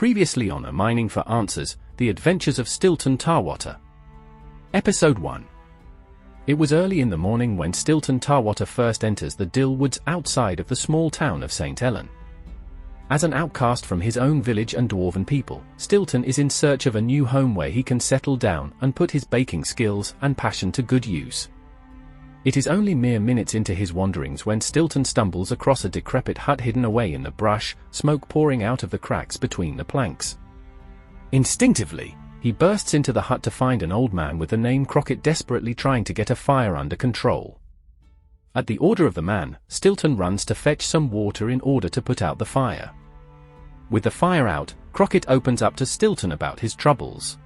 Previously on A Mining for Answers, The Adventures of Stilton Tarwater. Episode 1. It was early in the morning when Stilton Tarwater first enters the Dill Woods outside of the small town of St. Ellen. As an outcast from his own village and dwarven people, Stilton is in search of a new home where he can settle down and put his baking skills and passion to good use. It is only mere minutes into his wanderings when Stilton stumbles across a decrepit hut hidden away in the brush, smoke pouring out of the cracks between the planks. Instinctively, he bursts into the hut to find an old man with the name Crockett desperately trying to get a fire under control. At the order of the man, Stilton runs to fetch some water in order to put out the fire. With the fire out, Crockett opens up to Stilton about his troubles.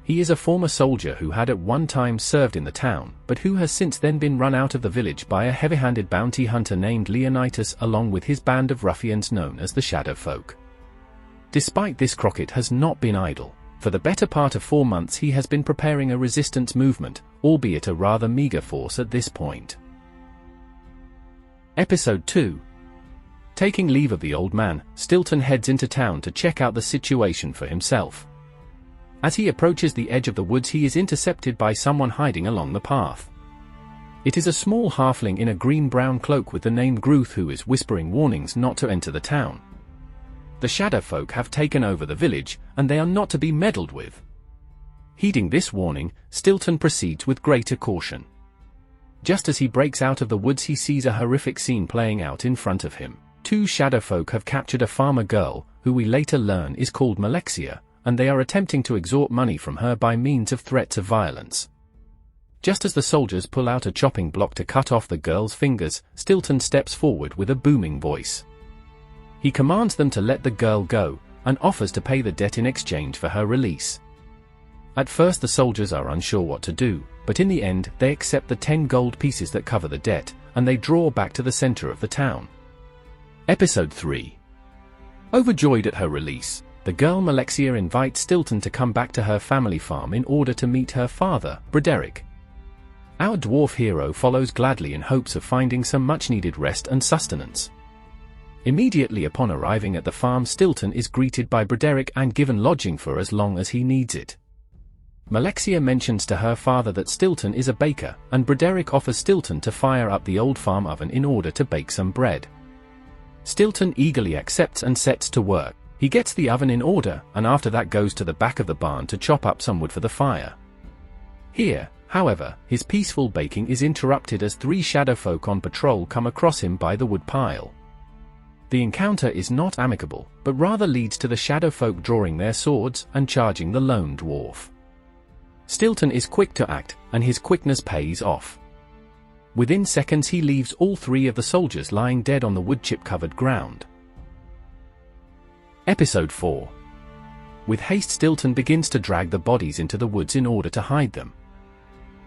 He is a former soldier who had at one time served in the town, but who has since then been run out of the village by a heavy-handed bounty hunter named Leonidas along with his band of ruffians known as the Shadow Folk. Despite this, Crockett has not been idle. For the better part of 4 months he has been preparing a resistance movement, albeit a rather meager force at this point. Episode 2. Taking leave of the old man, Stilton heads into town to check out the situation for himself. As he approaches the edge of the woods, he is intercepted by someone hiding along the path. It is a small halfling in a green-brown cloak with the name Gruth who is whispering warnings not to enter the town. The Shadow Folk have taken over the village, and they are not to be meddled with. Heeding this warning, Stilton proceeds with greater caution. Just as he breaks out of the woods, he sees a horrific scene playing out in front of him. 2 Shadow Folk have captured a farmer girl, who we later learn is called Malexia, and they are attempting to extort money from her by means of threats of violence. Just as the soldiers pull out a chopping block to cut off the girl's fingers, Stilton steps forward with a booming voice. He commands them to let the girl go, and offers to pay the debt in exchange for her release. At first the soldiers are unsure what to do, but in the end they accept the 10 gold pieces that cover the debt, and they draw back to the center of the town. Episode 3. Overjoyed at her release, the girl Malexia invites Stilton to come back to her family farm in order to meet her father, Broderick. Our dwarf hero follows gladly in hopes of finding some much-needed rest and sustenance. Immediately upon arriving at the farm, Stilton is greeted by Broderick and given lodging for as long as he needs it. Malexia mentions to her father that Stilton is a baker, and Broderick offers Stilton to fire up the old farm oven in order to bake some bread. Stilton eagerly accepts and sets to work. He gets the oven in order, and after that goes to the back of the barn to chop up some wood for the fire. Here, however, his peaceful baking is interrupted as 3 Shadow Folk on patrol come across him by the wood pile. The encounter is not amicable, but rather leads to the Shadow Folk drawing their swords and charging the lone dwarf. Stilton is quick to act, and his quickness pays off. Within seconds he leaves all 3 of the soldiers lying dead on the wood-chip-covered ground. Episode 4. With haste, Stilton begins to drag the bodies into the woods in order to hide them.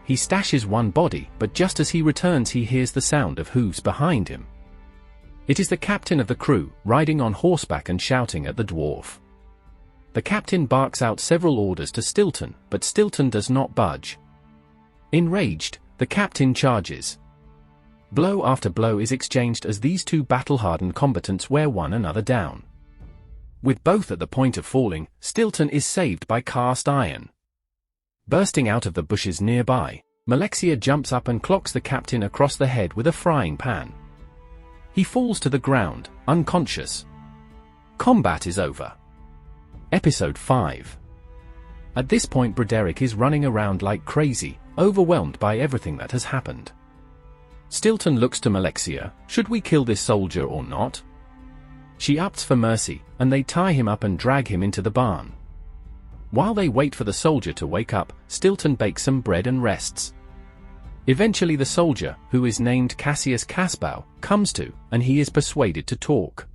He stashes one body, but just as he returns he hears the sound of hooves behind him. It is the captain of the crew, riding on horseback and shouting at the dwarf. The captain barks out several orders to Stilton, but Stilton does not budge. Enraged, the captain charges. Blow after blow is exchanged as these 2 battle-hardened combatants wear one another down. With both at the point of falling, Stilton is saved by cast iron. Bursting out of the bushes nearby, Malexia jumps up and clocks the captain across the head with a frying pan. He falls to the ground, unconscious. Combat is over. Episode 5. At this point Broderick is running around like crazy, overwhelmed by everything that has happened. Stilton looks to Malexia. Should we kill this soldier or not? She opts for mercy, and they tie him up and drag him into the barn. While they wait for the soldier to wake up, Stilton bakes some bread and rests. Eventually the soldier, who is named Cassius Casbow, comes to, and he is persuaded to talk.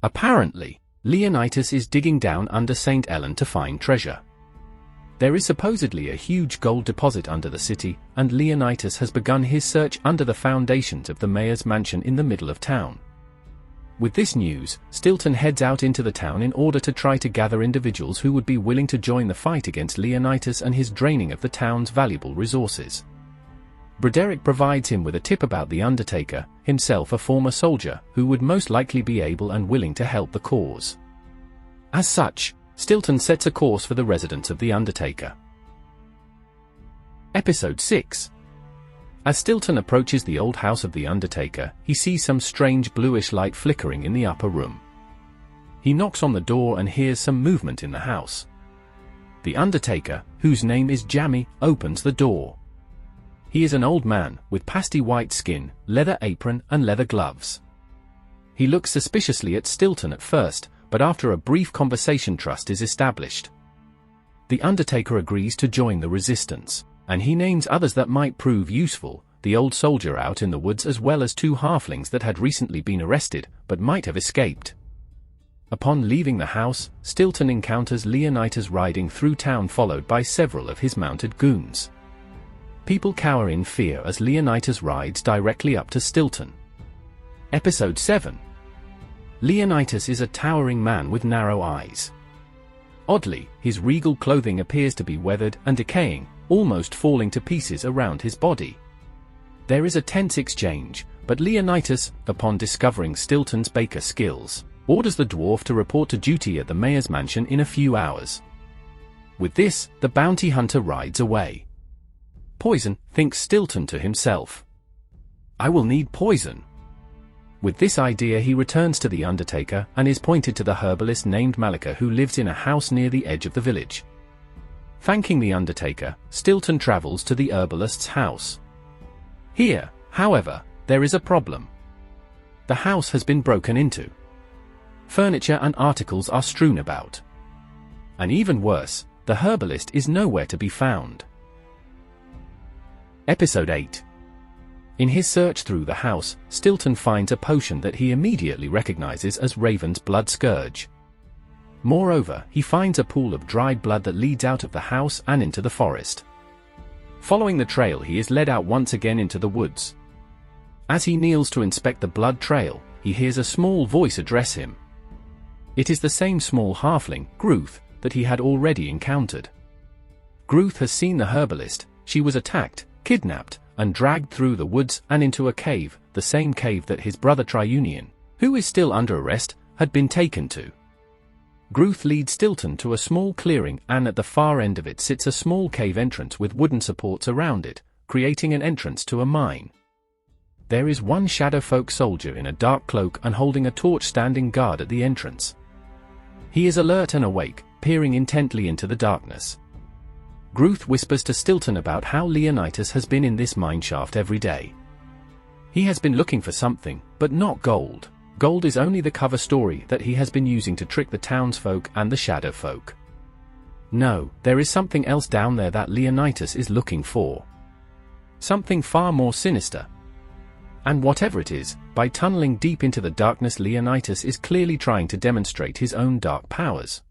Apparently, Leonidas is digging down under St. Ellen to find treasure. There is supposedly a huge gold deposit under the city, and Leonidas has begun his search under the foundations of the mayor's mansion in the middle of town. With this news, Stilton heads out into the town in order to try to gather individuals who would be willing to join the fight against Leonidas and his draining of the town's valuable resources. Broderick provides him with a tip about the Undertaker, himself a former soldier, who would most likely be able and willing to help the cause. As such, Stilton sets a course for the residence of the Undertaker. Episode 6. As Stilton approaches the old house of the Undertaker, he sees some strange bluish light flickering in the upper room. He knocks on the door and hears some movement in the house. The Undertaker, whose name is Jammy, opens the door. He is an old man, with pasty white skin, leather apron and leather gloves. He looks suspiciously at Stilton at first, but after a brief conversation trust is established. The Undertaker agrees to join the resistance, and he names others that might prove useful, the old soldier out in the woods as well as 2 halflings that had recently been arrested, but might have escaped. Upon leaving the house, Stilton encounters Leonidas riding through town followed by several of his mounted goons. People cower in fear as Leonidas rides directly up to Stilton. Episode 7. Leonidas is a towering man with narrow eyes. Oddly, his regal clothing appears to be weathered and decaying, almost falling to pieces around his body. There is a tense exchange, but Leonidas, upon discovering Stilton's baker skills, orders the dwarf to report to duty at the mayor's mansion in a few hours. With this, the bounty hunter rides away. Poison, thinks Stilton to himself. I will need poison. With this idea he returns to the Undertaker and is pointed to the herbalist named Malika who lives in a house near the edge of the village. Thanking the Undertaker, Stilton travels to the herbalist's house. Here, however, there is a problem. The house has been broken into. Furniture and articles are strewn about. And even worse, the herbalist is nowhere to be found. Episode 8. In his search through the house, Stilton finds a potion that he immediately recognizes as Raven's Blood Scourge. Moreover, he finds a pool of dried blood that leads out of the house and into the forest. Following the trail, he is led out once again into the woods. As he kneels to inspect the blood trail, he hears a small voice address him. It is the same small halfling, Gruth, that he had already encountered. Gruth has seen the herbalist. She was attacked, kidnapped, and dragged through the woods and into a cave, the same cave that his brother Triunion, who is still under arrest, had been taken to. Gruth leads Stilton to a small clearing, and at the far end of it sits a small cave entrance with wooden supports around it, creating an entrance to a mine. There is one shadowfolk soldier in a dark cloak and holding a torch standing guard at the entrance. He is alert and awake, peering intently into the darkness. Gruth whispers to Stilton about how Leonidas has been in this mine shaft every day. He has been looking for something, but not gold. Gold is only the cover story that he has been using to trick the townsfolk and the shadowfolk. No, there is something else down there that Leonidas is looking for. Something far more sinister. And whatever it is, by tunneling deep into the darkness, Leonidas is clearly trying to demonstrate his own dark powers.